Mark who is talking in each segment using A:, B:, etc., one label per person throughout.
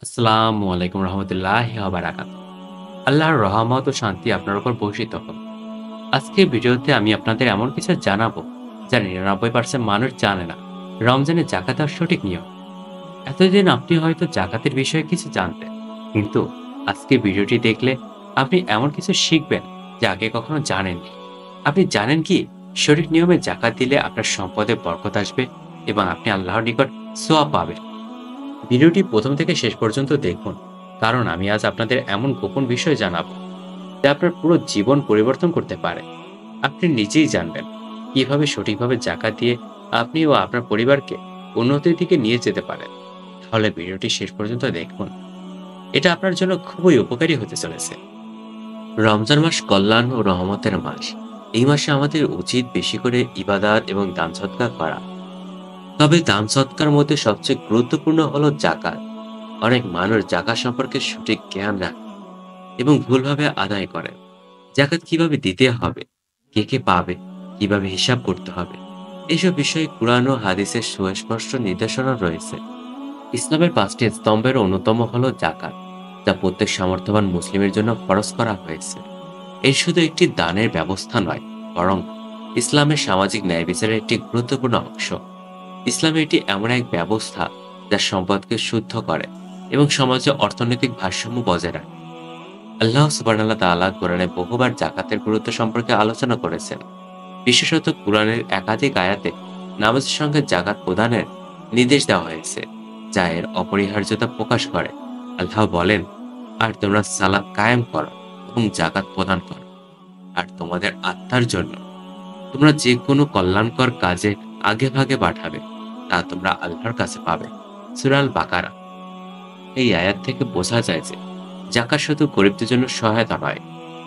A: আসসালামু আলাইকুম রহমতুল্লাহি ওয়া বারাকাতুহু। আল্লাহর রহমত ও শান্তি আপনার উপর বর্ষিত হোক। আজকের ভিডিওতে আমি আপনাদের এমন কিছু জানাবো যা ৯৯% মানুষ জানে না। রমজানে যাকাত দেওয়ার সঠিক নিয়ম। এতদিন আপনি হয়তো যাকাতের বিষয়ে কিছু জানতেন, কিন্তু আজকে ভিডিওটি দেখলে আপনি এমন কিছু শিখবেন যা আগে কখনো জানেননি। আপনি জানেন কি সঠিক নিয়মে যাকাত দিলে আপনার সম্পদে বরকত আসবে এবং আপনি আল্লাহর নিকট সোয়াব পাবেন। ভিডিওটি প্রথম থেকে শেষ পর্যন্ত দেখুন, কারণ আমি আজ আপনাদের এমন গোপন বিষয় জানাবো যা আপনার পুরো জীবন পরিবর্তন করতে পারে। আপনি নিজেই জানবেন কিভাবে সঠিকভাবে জাকাত দিয়ে আপনি ও আপনার পরিবারকে উন্নতির দিকে নিয়ে যেতে পারেন। তাহলে ভিডিওটি শেষ পর্যন্ত দেখুন, এটা আপনার জন্য খুবই উপকারী হতে চলেছে। রমজান মাস কল্যাণ ও রহমতের মাস। এই মাসে আমাদের উচিত বেশি করে ইবাদত এবং দান সৎকার করা। তবে দান সৎকার মধ্যে সবচেয়ে গুরুত্বপূর্ণ হলো জাকাত। অনেক মানুষ জাকাত সম্পর্কে সঠিক জ্ঞান রাখে এবং ভুলভাবে আদায় করে। জাকাত কিভাবে দিতে হবে, কে কে পাবে, কিভাবে হিসাব করতে হবে, এসব বিষয়ে কুরআন ও হাদিসের সুস্পষ্ট নির্দেশনা রয়েছে। ইসলামের ৫টি স্তম্ভের অন্যতম হলো জাকাত, যা প্রত্যেক সামর্থ্যবান মুসলিমের জন্য ফরজ করা হয়েছে। এর শুধু একটি দানের ব্যবস্থা নয়, বরং ইসলামের সামাজিক ন্যায় বিচারের একটি গুরুত্বপূর্ণ অংশ। ইসলামে এটি এমন এক ব্যবস্থা যা সম্পদকে শুদ্ধ করে এবং সমাজে অর্থনৈতিক ভারসাম্য বজায় রাখে। আল্লাহ সুবহানাহু ওয়া তাআলা কোরআনে বহুবার জাকাতের গুরুত্ব সম্পর্কে আলোচনা করেছেন। বিশেষত কোরআনের একাধিক আয়াতে নামাজের সঙ্গে জাকাত প্রদানের নির্দেশ দেওয়া হয়েছে, যা এর অপরিহার্যতা প্রকাশ করে। আল্লাহ বলেন, আর তোমরা সালাত কায়েম করো এবং জাকাত প্রদান করো, আর তোমাদের আত্মার জন্য তোমরা যে কোনো কল্যাণকর কাজে আগে ভাগে পাঠাবে, তা তোমরা আল্লাহর কাছে পাবে। সূরা আল বাকারা। এই আয়াত থেকে বোঝা যায় যে জাকাত শুধু গরিবদের জন্য সহায়তা নয়,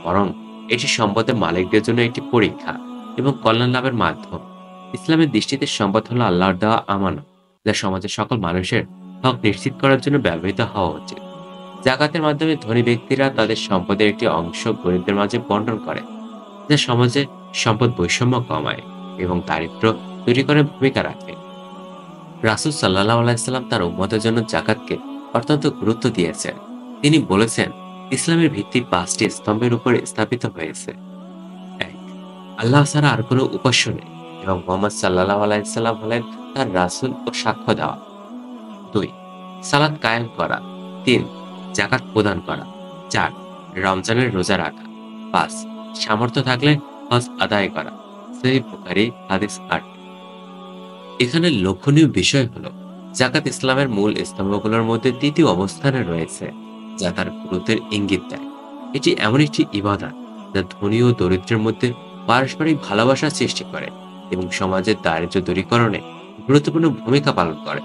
A: বরং এটি সম্পদের মালিকদের জন্য একটি পরীক্ষা এবং কল্যাণ লাভের মাধ্যম। ইসলামের দৃষ্টিতে সম্পদ হলো আল্লাহর দেওয়া আমানত, যা সমাজের সকল মানুষের হক নিশ্চিত করার জন্য ব্যবহৃত হওয়া উচিত। জাকাতের মাধ্যমে ধনী ব্যক্তিরা তাদের সম্পদের একটি অংশ গরিবদের মাঝে বন্টন করে, যা সমাজে সম্পদ বৈষম্য কমায় এবং দারিদ্র্য দূরী করার ভূমিকা রাখে। রাসূল সাল্লাল্লাহু আলাইহি সাল্লাম তার উম্মতের জন্য জাকাতকে অত্যন্ত গুরুত্ব দিয়েছেন। তিনি বলেছেন, ইসলামের ভিত্তি ৫টি স্তম্ভের উপর স্থাপিত হয়েছে। ১. আল্লাহ ছাড়া আর কোনো উপাস্য নেই এবং মুহাম্মদ সাল্লাল্লাহু আলাইহি সাল্লাম হলেন তার রাসূল ও সাক্ষ্য দেওয়া। ২. সালাত কায়েম করা। ৩. যাকাত প্রদান করা। ৪. রমজানের রোজা রাখা। ৫. সামর্থ্য থাকলে হজ আদায় করা। সহিহ বুখারী হাদিস ৮। এখানে লক্ষণীয় বিষয় হলো জাকাত ইসলামের মূল স্তম্ভগুলোর মধ্যে তৃতীয় অবস্থানে রয়েছে, যা তার গুরুত্বের ইঙ্গিত দেয়। এটি এমন একটি ইবাদত যা ধনী ও দরিদ্রের মধ্যে পারস্পরিক ভালোবাসা সৃষ্টি করে এবং সমাজের দারিদ্র্য দূরীকরণে গুরুত্বপূর্ণ ভূমিকা পালন করে।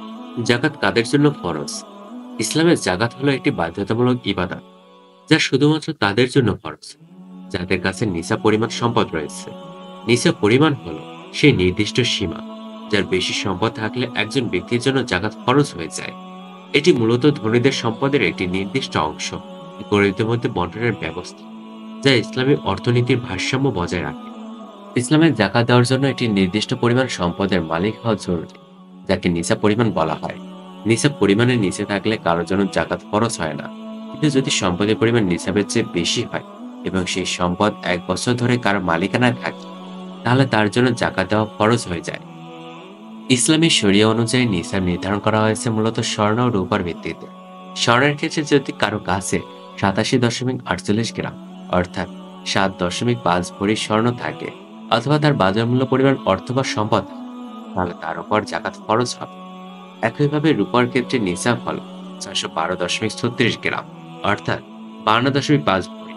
A: জাকাত কাদের জন্য ফরজ? ইসলামের জাকাত হলো একটি বাধ্যতামূলক ইবাদত যা শুধুমাত্র তাদের জন্য ফরজ যাদের কাছে নিসাব পরিমাণ সম্পদ রয়েছে। নিসাব পরিমাণ হলো সেই নির্দিষ্ট সীমা যার বেশি সম্পদ থাকলে একজন ব্যক্তির জন্য জাকাত খরচ হয়ে যায়। এটি মূলত ধনীদের সম্পদের একটি নির্দিষ্ট অংশ গরিবদের মধ্যে বন্টনের ব্যবস্থা, যা ইসলামী অর্থনীতির ভারসাম্য বজায় রাখে। ইসলামের জাকাত দেওয়ার জন্য একটি নির্দিষ্ট পরিমাণ সম্পদের মালিক হওয়া জরুরি, যাকে নিসাব পরিমাণ বলা হয়। নিসাব পরিমাণের নিচে থাকলে কারোর জন্য জাকাত খরচ হয় না, কিন্তু যদি সম্পদের পরিমাণ নিসাবের চেয়ে বেশি হয় এবং সেই সম্পদ ১ বছর ধরে কারো মালিকানায় থাকে, তাহলে তার জন্য জাকাত দেওয়া খরচ হয়ে যায়। ইসলামী শরিয়া অনুযায়ী নিসাব নির্ধারণ করা হয়েছে মূলত স্বর্ণ ও রূপার ভিত্তিতে। স্বর্ণের ক্ষেত্রে যদি কারো কাছে ৮৭.৪৮ গ্রাম অর্থাৎ ৭.৫ ভরি স্বর্ণ থাকে অথবা তার বাজার মূল্য পরিমাণ অর্থ বা সম্পদ থাকে, তাহলে তার উপর জাকাত খরচ হবে। একইভাবে রূপার ক্ষেত্রে নিসাব হল ৬১২.৩৬ গ্রাম অর্থাৎ ৫২.৫ ভরি।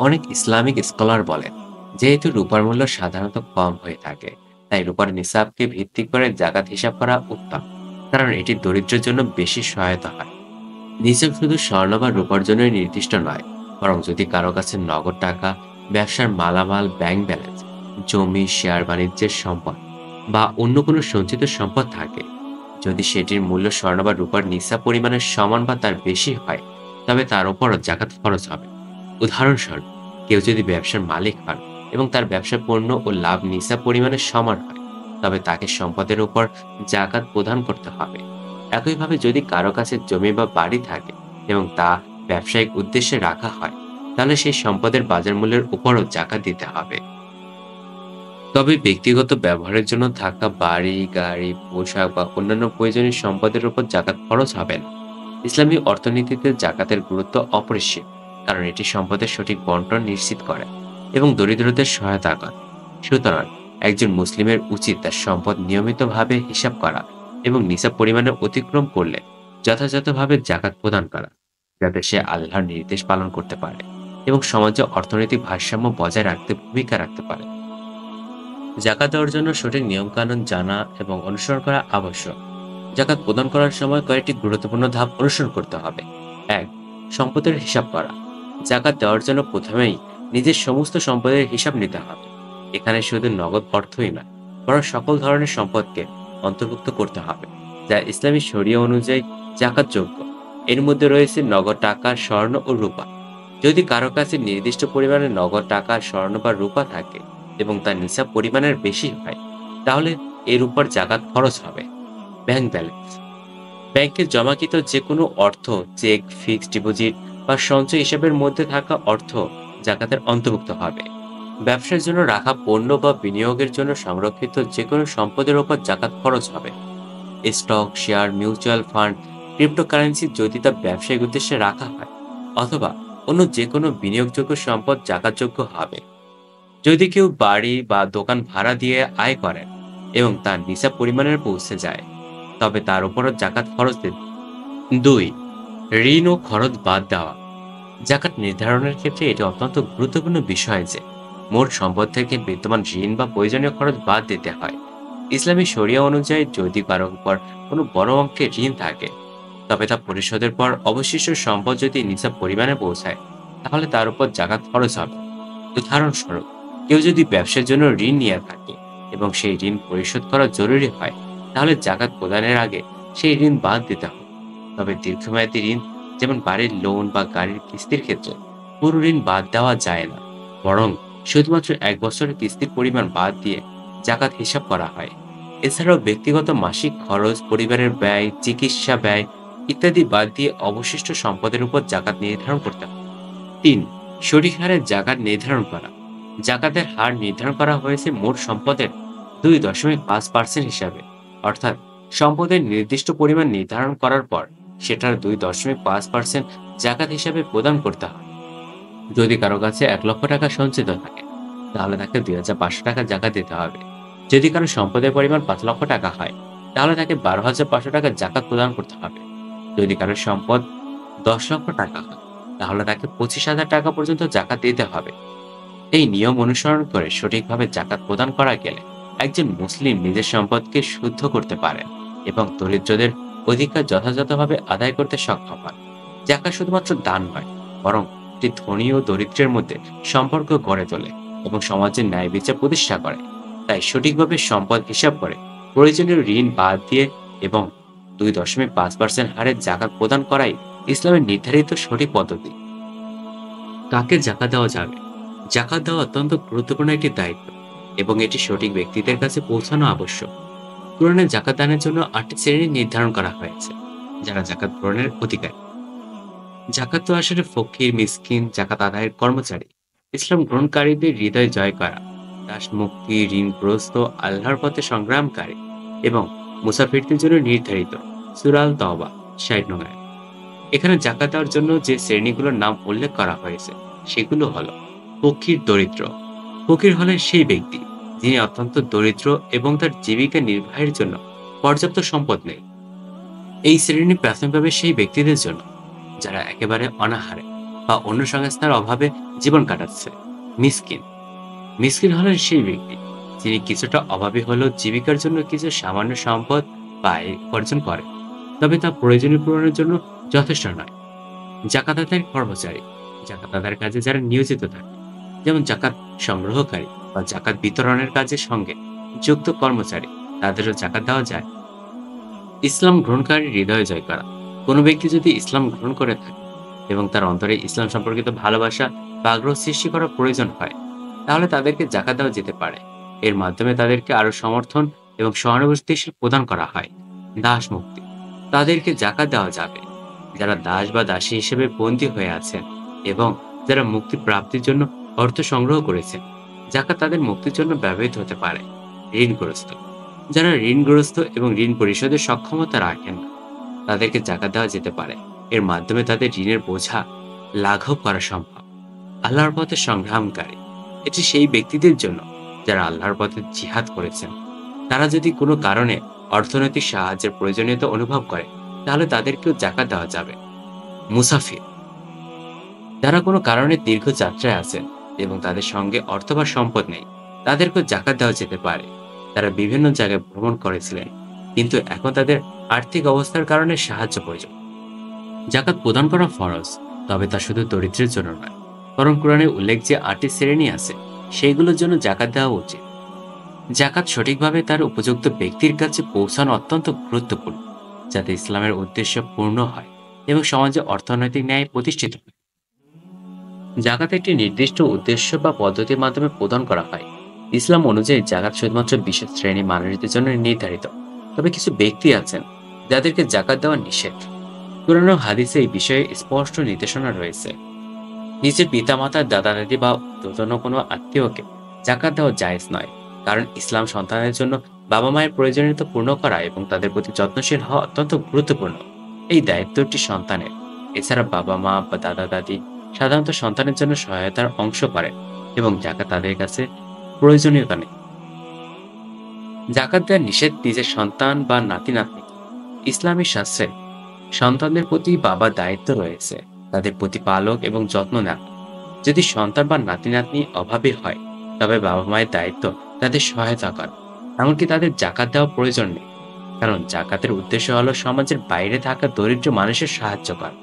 A: অনেক ইসলামিক স্কলার বলেন, যেহেতু রূপার মূল্য সাধারণত কম হয়ে থাকে, তাই রূপার নিসাবকে ভিত্তি করে জাকাত হিসাব করা উত্তম, কারণ এটি দরিদ্রের জন্য বেশি সহায়তা হয়। নিসাব শুধু স্বর্ণ বা রূপার জন্যই নির্দিষ্ট নয়, বরং যদি কারো কাছে নগদ টাকা, ব্যবসার মালামাল, ব্যাংক ব্যালেন্স, জমি, শেয়ার বাণিজ্যের সম্পদ বা অন্য কোনো সঞ্চিত সম্পদ থাকে, যদি সেটির মূল্য স্বর্ণ বা রূপার নিসাব পরিমাণের সমান বা তার বেশি হয়, তবে তার উপরও জাকাত খরচ হবে। উদাহরণস্বরূপ, কেউ যদি ব্যবসার মালিক হন এবং তার ব্যবসার পণ্য ও লাভ নিসাব পরিমাণের সমান হয়, তবে তাকে সম্পদের উপর জাকাত প্রদান করতে হবে। একইভাবে যদি কারো কাছে জমি বা বাড়ি থাকে এবং তা ব্যবসায়িক উদ্দেশ্যে রাখা হয়, তাহলে সেই সম্পদের বাজার মূল্যের উপরও জাকাত দিতে হবে। তবে ব্যক্তিগত ব্যবহারের জন্য থাকা বাড়ি, গাড়ি, পোশাক বা অন্যান্য প্রয়োজনীয় সম্পদের উপর জাকাত খরচ হবে না। ইসলামী অর্থনীতিতে জাকাতের গুরুত্ব অপরিসীম, কারণ এটি সম্পদের সঠিক বন্টন নিশ্চিত করে এবং দরিদ্রদের সহায়তা করে। সুতরাং একজন মুসলিমের উচিত তার সম্পদ নিয়মিতভাবে হিসাব করা এবং নিসাব পরিমাণে অতিক্রম করলে যথাযথভাবে জাকাত প্রদান করা, যাতে সে আল্লাহর নির্দেশ পালন করতে পারে এবং সমাজে অর্থনৈতিক ভারসাম্য বজায় রাখতে ভূমিকা রাখতে পারে। জাকাত দেওয়ার জন্য সঠিক নিয়মকানুন জানা এবং অনুসরণ করা আবশ্যক। জাকাত প্রদান করার সময় কয়েকটি গুরুত্বপূর্ণ ধাপ অনুসরণ করতে হবে। ১. সম্পদের হিসাব করা। জাকাত দেওয়ার জন্য প্রথমেই নিজের সমস্ত সম্পদের হিসাব নিতে হবে। এখানে শুধু নগদ অর্থই নয়, বরং সকল ধরনের সম্পদকে অন্তর্ভুক্ত করতে হবে, যা ইসলামী শরিয়া অনুযায়ী জাকাতযোগ্য। এর মধ্যে রয়েছে নগদ টাকা, স্বর্ণ ও রূপা। যদি কারো কাছে নির্দিষ্ট পরিমাণে নগদ টাকা, স্বর্ণ বা রূপা থাকে এবং তার নিসাব পরিমাণের বেশি হয়, তাহলে এর উপর জাকাত খরচ হবে। Bank balance. ব্যাংকে জমাকৃত যে কোনো অর্থ, চেক, ফিক্সড ডিপোজিট বা সঞ্চয় হিসাবের মধ্যে থাকা অর্থ জাকাতের অন্তর্ভুক্ত হবে। ব্যবসার জন্য রাখা পণ্য বা বিনিয়োগের জন্য সংরক্ষিত যে কোনো সম্পদের উপর জাকাত খরচ হবে। Stock, share, mutual fund, cryptocurrency যদি তা ব্যবসায়িক উদ্দেশ্যে রাখা হয়, অথবা অন্য যে কোনো বিনিয়োগযোগ্য সম্পদ জাকাতযোগ্য হবে। যদি কেউ বাড়ি বা দোকান ভাড়া দিয়ে আয় করেন এবং তার নিসাব পরিমাণের পৌঁছে যায়, তবে তার উপরও জাকাত খরচ দিন। ২. ঋণ ও খরচ বাদ দেওয়া। জাকাত নির্ধারণের ক্ষেত্রে এটি অত্যন্ত গুরুত্বপূর্ণ বিষয় যে মোট সম্পদ থেকে বিদ্যমান ঋণ বা প্রয়োজনীয় খরচ বাদ দিতে হয়। ইসলামী শরিয়া অনুযায়ী যদি কারো উপর কোনো বড় অঙ্কের ঋণ থাকে, তবে তা পরিশোধের পর অবশিষ্ট সম্পদ যদি নিসাব পরিমাণে পৌঁছায়, তাহলে তার উপর জাকাত খরচ হবে। উদাহরণস্বরূপ, কেউ যদি ব্যবসার জন্য ঋণ নিয়ে থাকে এবং সেই ঋণ পরিশোধ করা জরুরি হয়, তাহলে জাকাত প্রদানের আগে সেই ঋণ বাদ দিতে হবে। তবে দীর্ঘমেয়াদী ঋণ, যেমন বাড়ির লোন বা গাড়ির কিস্তির ক্ষেত্রে পুরো ঋণ বাদ দেওয়া যায় না, বরং শুধুমাত্র ১ বছরের কিস্তির পরিমাণ বাদ দিয়ে জাকাত হিসাব করা হয়। এছাড়াও ব্যক্তিগত মাসিক খরচ, পরিবারের ব্যয়, চিকিৎসা ব্যয় ইত্যাদি বাদ দিয়ে অবশিষ্ট সম্পদের উপর জাকাত নির্ধারণ করতে হবে। ৩. সঠিক হারে জাকাত নির্ধারণ করা। জাকাতের হার নির্ধারণ করা হয়েছে মোট সম্পদের ২.৫% হিসাবে, অর্থাৎ সম্পদের নির্দিষ্ট পরিমাণ নির্ধারণ করার পর সেটার ২.৫% জাকাত হিসাবে প্রদান করতে হয়। যদি কারো কাছে ১ লক্ষ টাকা সঞ্চিত থাকে, তাহলে তাকে ২,৫০০ টাকা জাকাত দিতে হবে। যদি কারো সম্পদের পরিমাণ ৫ লক্ষ টাকা হয়, তাহলে তাকে ১২,৫০০ টাকা জাকাত প্রদান করতে হবে। যদি কারো সম্পদ ১০ লক্ষ টাকা হয়, তাহলে তাকে ২৫,০০০ টাকা পর্যন্ত জাকাত দিতে হবে। এই নিয়ম অনুসরণ করে সঠিকভাবে জাকাত প্রদান করা গেলে একজন মুসলিম নিজের সম্পদকে শুদ্ধ করতে পারেন এবং দরিদ্রদের অধিকার যথাযথভাবে আদায় করতে সক্ষম হন। জাকাত শুধুমাত্র দান নয়, বরং এটি ধনী ও দরিদ্রের মধ্যে সম্পর্ক গড়ে তোলে এবং সমাজের ন্যায় বিচার প্রতিষ্ঠা করে। তাই সঠিকভাবে সম্পদ হিসাব করে প্রয়োজনীয় ঋণ বাদ দিয়ে এবং ২.৫% হারে জাকাত প্রদান করাই ইসলামের নির্ধারিত সঠিক পদ্ধতি। কাকে জাকাত দেওয়া যাবে? জাকাত দেওয়া অত্যন্ত গুরুত্বপূর্ণ একটি দায়িত্ব এবং এটি সঠিক ব্যক্তিদের কাছে পৌঁছানো আবশ্যক। কোরআনে জাকাত দানের জন্য ৮টি শ্রেণী নির্ধারণ করা হয়েছে, যারা জাকাত গ্রহণের অধিকারী। জাকাত তো আসলে ফকির, মিসকিন, জাকাত আদায়ের কর্মচারী, ইসলাম গ্রহণকারীদের হৃদয় জয় করা, দাস মুক্তি, ঋণগ্রস্ত, আল্লাহর পথে সংগ্রামকারী এবং মুসাফিরদের জন্য নির্ধারিত। সূরা আল তাওবা ৬০ নং আয়াত। এখানে জাকাত দেওয়ার জন্য যে শ্রেণীগুলোর নাম উল্লেখ করা হয়েছে সেগুলো হলো: ফকির, দরিদ্র। ফকির হলেন সেই ব্যক্তি যিনি অত্যন্ত দরিদ্র এবং তার জীবিকা নির্বাহের জন্য পর্যাপ্ত সম্পদ নেই। এই শ্রেণী প্রাথমিকভাবে সেই ব্যক্তিদের জন্য যারা একেবারে অনাহারে বা অন্য সংস্থার অভাবে জীবন কাটাচ্ছে। মিসকিন। মিসকিন হলেন সেই ব্যক্তি যিনি কিছুটা অভাবী হলেও জীবিকার জন্য কিছু সামান্য সম্পদ বা আয় উপার্জন করে, তবে তা প্রয়োজনীয় পূরণের জন্য যথেষ্ট নয়। জাকাত আদায়ের কর্মচারী। জাকাত আদায়ের কাজে যারা নিয়োজিত থাকে, যেমন জাকাত সংগ্রহকারী বা জাকাত বিতরণের কাজের সঙ্গে যুক্ত কর্মচারী, তাদেরও জাকাত দেওয়া যায়। ইসলাম গ্রহণকারী হৃদয় জয় করা। কোনো ব্যক্তি যদি ইসলাম গ্রহণ করে থাকে এবং তার অন্তরে ইসলাম সম্পর্কিত ভালোবাসা বা আগ্রহ সৃষ্টি করার প্রয়োজন হয়, তাহলে তাদেরকে জাকাত দেওয়া যেতে পারে। এর মাধ্যমে তাদেরকে আরো সমর্থন এবং সহানুভূতিশীল প্রদান করা হয়। দাস মুক্তি। তাদেরকে জাকাত দেওয়া যাবে। যারা দাস বা দাসী হিসেবে বন্দী হয়ে আছেন এবং যারা মুক্তি প্রাপ্তির জন্য অর্থ সংগ্রহ করেছেন, জাকাত তাদের মুক্তির জন্য ব্যবহৃত হতে পারে। ঋণগ্রস্ত, যারা ঋণগ্রস্ত এবং ঋণ পরিশোধের সক্ষমতা রাখেন না, তাদেরকে জাকাত দেওয়া যেতে পারে। এর মাধ্যমে তাদের ঋণের বোঝা লাঘব করা সম্ভব। আল্লাহর পথে সংগ্রামকারী, এটি সেই ব্যক্তিদের জন্য যারা আল্লাহর পথে জিহাদ করেছেন। তারা যদি কোনো কারণে অর্থনৈতিক সাহায্যের প্রয়োজনীয়তা অনুভব করে, তাহলে তাদেরকেও জাকাত দেওয়া যাবে। মুসাফির, যারা কোনো কারণে দীর্ঘ যাত্রায় আছেন এবং তাদের সঙ্গে অর্থ বা সম্পদ নেই, তাদেরকেও জাকাত দেওয়া যেতে পারে। তারা বিভিন্ন জায়গায় ভ্রমণ করেছিলেন, কিন্তু এখন তাদের আর্থিক অবস্থার কারণে সাহায্য প্রয়োজন। জাকাত প্রদান করা ফরজ, তবে তা শুধু দরিদ্রের জন্য নয়, বরং কোরআনে উল্লেখ যে 8টি শ্রেণী আছে, সেগুলোর জন্য জাকাত দেওয়া উচিত। জাকাত সঠিকভাবে তার উপযুক্ত ব্যক্তির কাছে পৌঁছানো অত্যন্ত গুরুত্বপূর্ণ, যাতে ইসলামের উদ্দেশ্য পূর্ণ হয় এবং সমাজে অর্থনৈতিক ন্যায় প্রতিষ্ঠিত হয়। জাকাত একটি নির্দিষ্ট উদ্দেশ্য বা পদ্ধতির মাধ্যমে প্রদান করা হয়। ইসলাম অনুযায়ী জাকাত শুধুমাত্র বিশেষ শ্রেণী মানুষদের জন্য নির্ধারিত, তবে কিছু ব্যক্তি আছেন যাদেরকে জাকাত দেওয়া নিষেধ। কুরআন ও হাদিসে এই বিষয়ে স্পষ্ট নির্দেশনা রয়েছে। নিজের পিতামাতা, দাদা দাদি বা ঊর্ধ্বতন কোনো আত্মীয়কে জাকাত দেওয়া জায়েজ নয়, কারণ ইসলাম সন্তানের জন্য বাবা মায়ের প্রয়োজনীয়তা পূর্ণ করা এবং তাদের প্রতি যত্নশীল হওয়া অত্যন্ত গুরুত্বপূর্ণ। এই দায়িত্বটি সন্তানের। এছাড়া বাবা মা বা দাদা দাদি সাধারণত সন্তানের জন্য সহায়তার অংশ করেন এবং জাকাত তাদের কাছে প্রয়োজনীয়তা নেই। জাকাত দেওয়ার নিষেধ নিজের সন্তান বা নাতি নাতনি। ইসলামী শাস্ত্রে সন্তানদের প্রতি বাবার দায়িত্ব রয়েছে, তাদের প্রতিপালক এবং যত্ন নেওয়া। যদি সন্তান বা নাতি নাতনি অভাবী হয়, তবে বাবা মায়ের দায়িত্ব তাদের সহায়তা করা, এমনকি তাদের জাকাত দেওয়া প্রয়োজন নেই, কারণ জাকাতের উদ্দেশ্য হলো সমাজের বাইরে থাকা দরিদ্র মানুষের সাহায্য করা।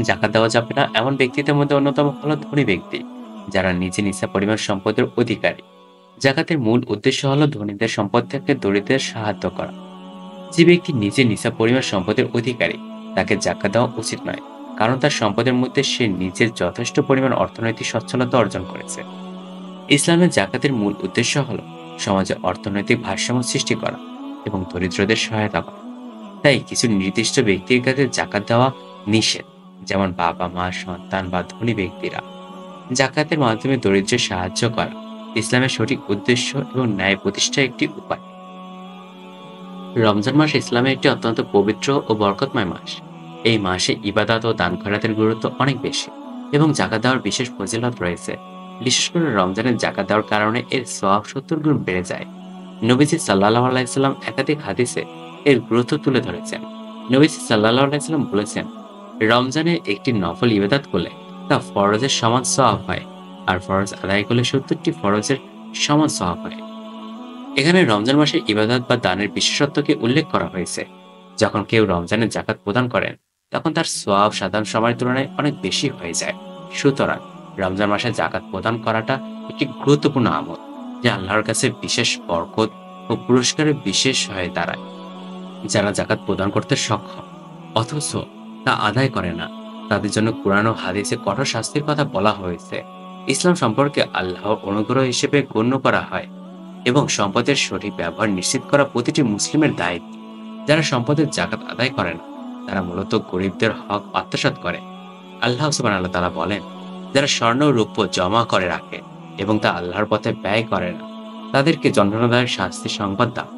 A: জাকাত দেওয়া যাবে না এমন ব্যক্তিদের মধ্যে অন্যতম হলো ধনী ব্যক্তি, যারা নিজে নিসা পরিমাণ সম্পদের অধিকারী। জাকাতের মূল উদ্দেশ্য হলো ধনীদের সম্পদ থেকে দরিদ্রদের সাহায্য করা। যে ব্যক্তি নিজে নিসা পরিমাণ সম্পদের অধিকারী, তাকে জাকাত দেওয়া উচিত নয়, কারণ তার সম্পদের মধ্যে সে নিজের যথেষ্ট পরিমাণ অর্থনৈতিক সচ্ছলতা অর্জন করেছে। ইসলামের জাকাতের মূল উদ্দেশ্য হলো সমাজে অর্থনৈতিক ভারসাম্য সৃষ্টি করা এবং দরিদ্রদের সহায়তা করা। তাই কিছু নির্দিষ্ট ব্যক্তির কাছে জাকাত দেওয়া নিষেধ, যেমন বাবা মা, সন্তান বা ধনী ব্যক্তিরা। জাকাতের মাধ্যমে দরিদ্রের সাহায্য করা ইসলামের সঠিক উদ্দেশ্য এবং ন্যায় প্রতিষ্ঠার একটি উপায়। রমজান মাস ইসলামের একটি অত্যন্ত পবিত্র ও বরকতময় মাস। এই মাসে ইবাদত ও দান খয়রাতের গুরুত্ব অনেক বেশি এবং জাকাত দেওয়ার বিশেষ ফজিলত রয়েছে। বিশেষ করে রমজানের জাকাত দেওয়ার কারণে এর সওয়াব 70 গুণ বেড়ে যায়। নবীজি সাল্লাল্লাহু আলাইহি সাল্লাম একাধিক হাদিসে এর গুরুত্ব তুলে ধরেছেন। নবীজি সাল্লাল্লাহু আলাইহি সাল্লাম বলেছেন, রমজানে একটি নফল ইবাদত করলে তা ফরজের সমান সওয়াব হয়, আর ফরজ আদায় করলে 70টি ফরজের সমান সওয়াব হয়। এখানে রমজান মাসের ইবাদত বা দানের বিশেষত্বকে উল্লেখ করা হয়েছে। যখন কেউ রমজানের জাকাত প্রদান করেন, তখন তার সওয়াব সাধারণ সময়ের তুলনায় অনেক বেশি হয়ে যায়। সুতরাং রমজান মাসে জাকাত প্রদান করাটা একটি গুরুত্বপূর্ণ আমল, যা আল্লাহর কাছে বিশেষ বরকত ও পুরস্কারের বিশেষ হয়ে দাঁড়ায়। যারা জাকাত প্রদান করতে সক্ষম অথচ তা আদায় করে না, তাদের জন্য কুরআন ও হাদিসে কঠোর শাস্তির কথা বলা হয়েছে। ইসলাম সম্পর্কে আল্লাহর অনুগ্রহ হিসেবে গণ্য করা হয় এবং সম্পদের সঠিক ব্যবহার নিশ্চিত করা প্রতিটি মুসলিমের দায়িত্ব। যারা সম্পদের জাকাত আদায় করে না, তারা মূলত গরিবদের হক আত্মসাৎ করে। আল্লাহ সুবহানাহু ওয়া তাআলা বলেন, যারা স্বর্ণ ও রৌপ্য জমা করে রাখে এবং তা আল্লাহর পথে ব্যয় করে না, তাদেরকে যন্ত্রণাদায়ক শাস্তির সংবাদ দাও।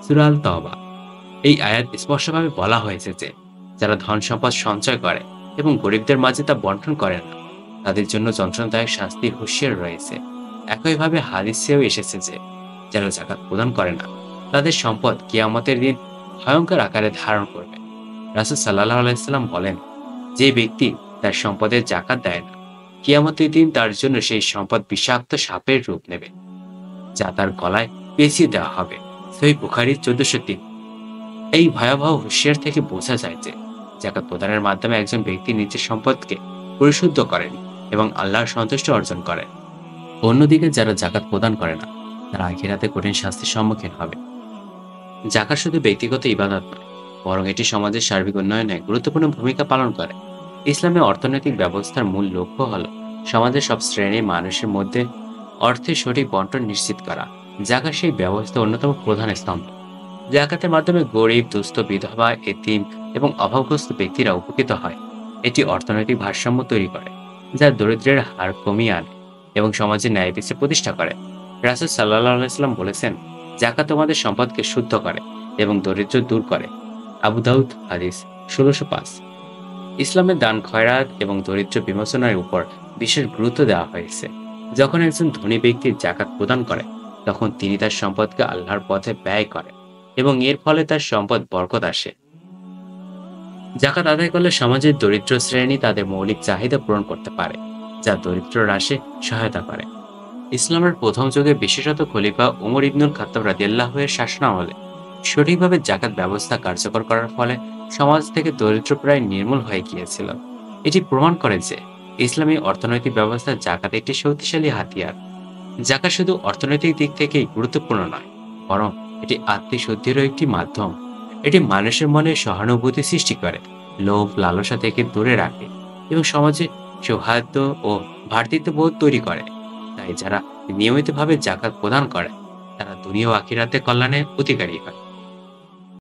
A: সূরা আল তাওবা। এই আয়াত স্পষ্টভাবে বলা হয়েছে যে যারা ধন সম্পদ সঞ্চয় করে এবং গরিবদের মাঝে তা বন্টন করে না, তাদের জন্য যন্ত্রণাদায়ক শাস্তির হুঁশিয়ার রয়েছে। একইভাবে হাদিসেও এসেছে যে যারা জাকাত প্রদান করে না, তাদের সম্পদ কিয়ামতের দিন ভয়ঙ্কর আকারে ধারণ করবে। রাসূল সাল্লাল্লাহু আলাইহি সাল্লাম বলেন, যে ব্যক্তি তার সম্পদের জাকাত দেয় না, কিয়ামতের দিন তার জন্য সেই সম্পদ বিষাক্ত সাপের রূপ নেবে, যা তার গলায় পেঁচিয়ে দেওয়া হবে। সহিহ বুখারী 1403। এই ভয়াবহ হুঁশিয়ার থেকে বোঝা যায় যে জাকাত প্রদানের মাধ্যমে একজন ব্যক্তি নিজের সম্পদকে পরিশুদ্ধ করেন এবং আল্লাহর সন্তুষ্টি অর্জন করেন। অন্যদিকে যারা জাকাত প্রদান করে না, তারা আখিরাতে কঠিন শাস্তির সম্মুখীন হবে। জাকাত শুধু ব্যক্তিগত ইবাদত নয়, বরং এটি সমাজের সার্বিক উন্নয়নে গুরুত্বপূর্ণ ভূমিকা পালন করে। ইসলামের অর্থনৈতিক ব্যবস্থার মূল লক্ষ্য হল সমাজের সব শ্রেণীর মানুষের মধ্যে অর্থের সঠিক বন্টন নিশ্চিত করা। জাকাত সেই ব্যবস্থার অন্যতম প্রধান স্তম্ভ। জাকাতের মাধ্যমে গরিব, দুস্থ, বিধবা, এতিম এবং অভাবগ্রস্ত ব্যক্তিরা উপকৃত হয়। এটি অর্থনৈতিক ভারসাম্য তৈরি করে, যা দরিদ্রের হার কমিয়ে আনে এবং সমাজে ন্যায় বিচার প্রতিষ্ঠা করে। রাসূল সাল্লাল্লাহু আলাইহি ওয়াসাল্লাম বলেছেন, যাকাত তোমাদের সম্পদকে শুদ্ধ করে এবং দরিদ্র দূর করে। আবু দাউদ হাদিস ১৬০৫। ইসলামের দান খয়রাত এবং দরিদ্র বিমোচনের উপর বিশেষ গুরুত্ব দেওয়া হয়েছে। যখন একজন ধনী ব্যক্তি জাকাত প্রদান করে, তখন তিনি তার সম্পদকে আল্লাহর পথে ব্যয় করেন এবং এর ফলে তার সম্পদ বরকত আসে। জাকাত আদায় করলে সমাজের দরিদ্র শ্রেণী তাদের মৌলিক চাহিদা পূরণ করতে পারে, যা দরিদ্র হ্রাসে সহায়তা করে। ইসলামের প্রথম যুগে বিশেষত খলিফা উমর ইবনুল খাত্তাব রাদিয়াল্লাহু এর শাসনামলে সঠিকভাবে জাকাত ব্যবস্থা কার্যকর করার ফলে সমাজ থেকে দরিদ্র প্রায় নির্মূল হয়ে গিয়েছিল। এটি প্রমাণ করে যে ইসলামী অর্থনৈতিক ব্যবস্থা জাকাত একটি শক্তিশালী হাতিয়ার। জাকাত শুধু অর্থনৈতিক দিক থেকেই গুরুত্বপূর্ণ নয়, বরং এটি আত্মশুদ্ধিরও একটি মাধ্যম। এটি মানুষের মনে সহানুভূতি সৃষ্টি করে, লোভ লালসা থেকে দূরে রাখে এবং সমাজে সৌহার্দ্য ও ভ্রাতৃত্ববোধ তৈরি করে। তাই যারা নিয়মিতভাবে জাকাত প্রদান করে, তারা দুনিয়া ও আখিরাতে কল্যাণের অধিকারী হয়।